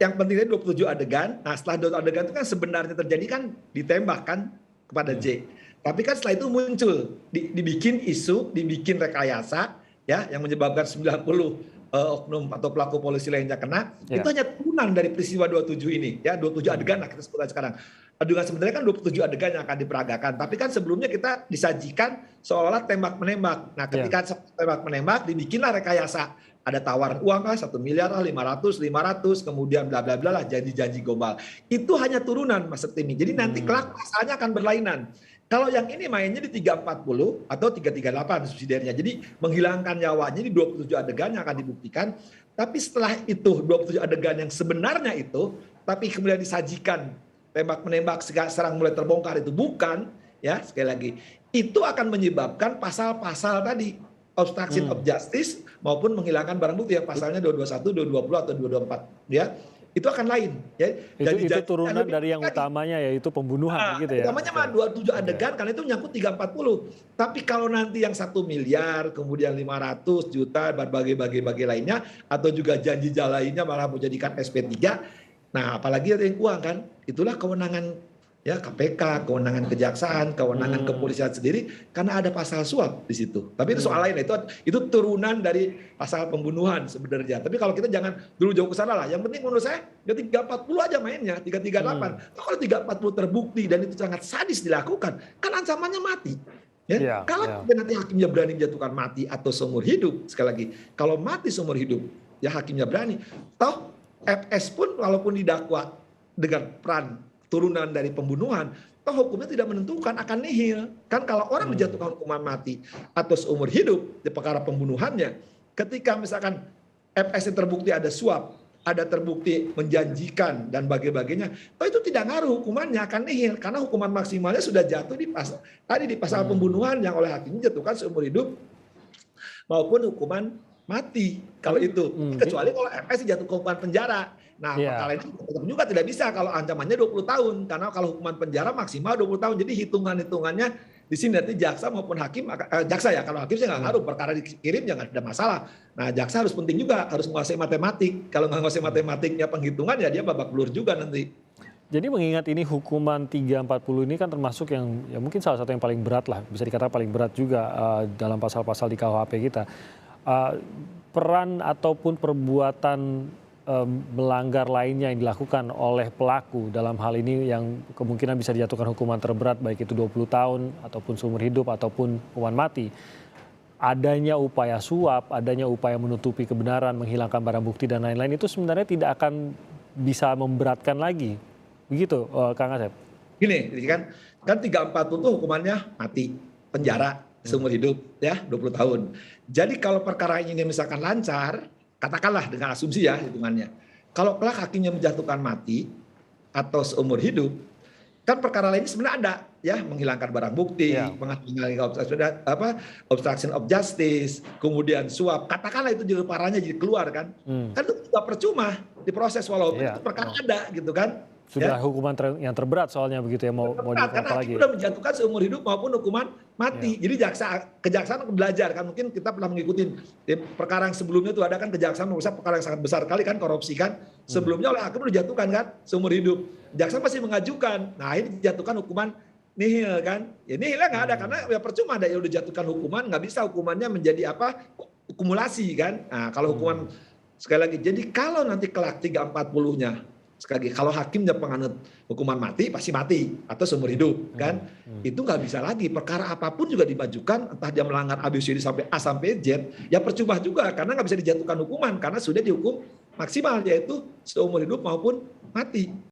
yang pentingnya 27 adegan. Nah, setelah 27 adegan itu kan sebenarnya terjadi kan ditembak kan kepada J. Tapi kan setelah itu muncul dibikin isu, dibikin rekayasa ya yang menyebabkan 90 oknum atau pelaku polisi lainnya kena. Itu hanya turunan dari peristiwa 27 ini ya, 27 adegan lah kita sebut sekarang. Adegan sebenarnya kan 27 adegan yang akan diperagakan. Tapi kan sebelumnya kita disajikan seolah tembak-menembak. Nah, ketika tembak-menembak dibikinlah rekayasa. Ada tawaran uang lah 1 miliar lah 500, kemudian bla bla bla lah janji-janji gombal. Itu hanya turunan Mas Septimi. Jadi nanti kelak pasalnya akan berlainan. Kalau yang ini mainnya di 340 atau 338 subsidiarnya. Jadi menghilangkan nyawanya di 27 adegan yang akan dibuktikan. Tapi setelah itu 27 adegan yang sebenarnya itu, tapi kemudian disajikan tembak-menembak serang mulai terbongkar itu bukan, ya sekali lagi. Itu akan menyebabkan pasal-pasal tadi obstruction of justice maupun menghilangkan barang bukti yang pasalnya 221, 220 atau 224 ya. Itu akan lain ya. Itu turunan dari yang utamanya yaitu pembunuhan gitu ya. Utamanya mah 27 adegan karena itu nyangkut 340. Tapi kalau nanti yang 1 miliar, kemudian 500 juta berbagai lainnya atau juga janji lainnya malah menjadikan SP3. Nah, apalagi ada yang uang kan. Itulah kewenangan ya KPK, kewenangan kejaksaan, kewenangan kepolisian sendiri karena ada pasal suap di situ. Tapi itu soal lain, itu turunan dari pasal pembunuhan sebenarnya. Tapi kalau kita jangan dulu jauh ke sana lah. Yang penting menurut saya ya 340 aja mainnya, 338. Kalau 340 terbukti dan itu sangat sadis dilakukan, kan ancamannya mati. Ya, kalau nanti hakimnya berani menjatuhkan mati atau seumur hidup, sekali lagi, kalau mati seumur hidup, ya hakimnya berani. Toh FS pun walaupun didakwa dengan peran turunan dari pembunuhan, toh hukumnya tidak menentukan akan nihil. Kan kalau orang dijatuhkan hukuman mati atau seumur hidup di perkara pembunuhannya, ketika misalkan FS terbukti ada suap, ada terbukti menjanjikan dan bagainya, toh itu tidak ngaruh hukumannya akan nihil karena hukuman maksimalnya sudah jatuh di pasal pembunuhan yang oleh hakim dijatuhkan seumur hidup maupun hukuman mati kalau itu. Kecuali kalau FS dijatuh ke hukuman penjara. Nah, perkara ini tetap juga tidak bisa kalau ancamannya 20 tahun. Karena kalau hukuman penjara maksimal 20 tahun. Jadi hitungan-hitungannya di sini nanti jaksa maupun hakim, jaksa ya, kalau hakim sih nggak ngaruh, perkara dikirim ya nggak ada masalah. Nah, jaksa harus penting juga, harus menguasai matematik. Kalau nggak menguasai matematiknya penghitungan ya dia babak belur juga nanti. Jadi mengingat ini hukuman 340 ini kan termasuk yang ya mungkin salah satu yang paling berat lah, bisa dikatakan paling berat juga dalam pasal-pasal di KUHP kita. Peran ataupun perbuatan melanggar lainnya yang dilakukan oleh pelaku dalam hal ini yang kemungkinan bisa dijatuhkan hukuman terberat baik itu 20 tahun ataupun seumur hidup ataupun hukuman mati. Adanya upaya suap, adanya upaya menutupi kebenaran, menghilangkan barang bukti dan lain-lain itu sebenarnya tidak akan bisa memberatkan lagi. Begitu Kang Asep. Gini, kan 340 itu hukumannya mati, penjara seumur hidup ya 20 tahun. Jadi kalau perkara ini misalkan lancar, katakanlah dengan asumsi ya hitungannya. Kalau kelak hakimnya menjatuhkan mati atau seumur hidup, kan perkara lain sebenarnya ada ya, menghilangkan barang bukti, menghilangkan obstruction of justice, kemudian suap. Katakanlah itu jadi parahnya jadi keluar kan. Kan itu juga percuma diproses walaupun itu perkara ada gitu kan. Sudah hukuman yang terberat soalnya begitu ya mau karena hakim sudah menjatuhkan seumur hidup maupun hukuman mati. Jadi kejaksaan belajar kan, mungkin kita pernah mengikuti perkara yang sebelumnya itu ada kan kejaksaan memeriksa perkara yang sangat besar kali kan, korupsi kan. Sebelumnya oleh hakim sudah dijatuhkan kan seumur hidup. Jaksa masih mengajukan. Nah, ini dijatuhkan hukuman nihil kan. Ya nihilnya nggak ada karena ya percuma ada yang udah dijatuhkan hukuman, nggak bisa hukumannya menjadi akumulasi kan. Nah, kalau hukuman sekali lagi, jadi kalau nanti kelak 340-nya sekali lagi, kalau hakimnya penganut hukuman mati, pasti mati atau seumur hidup kan. Itu nggak bisa lagi, perkara apapun juga dimajukan, entah dia melanggar ABCD sampai A sampai Z, ya percuma juga karena nggak bisa dijatuhkan hukuman karena sudah dihukum maksimal yaitu seumur hidup maupun mati.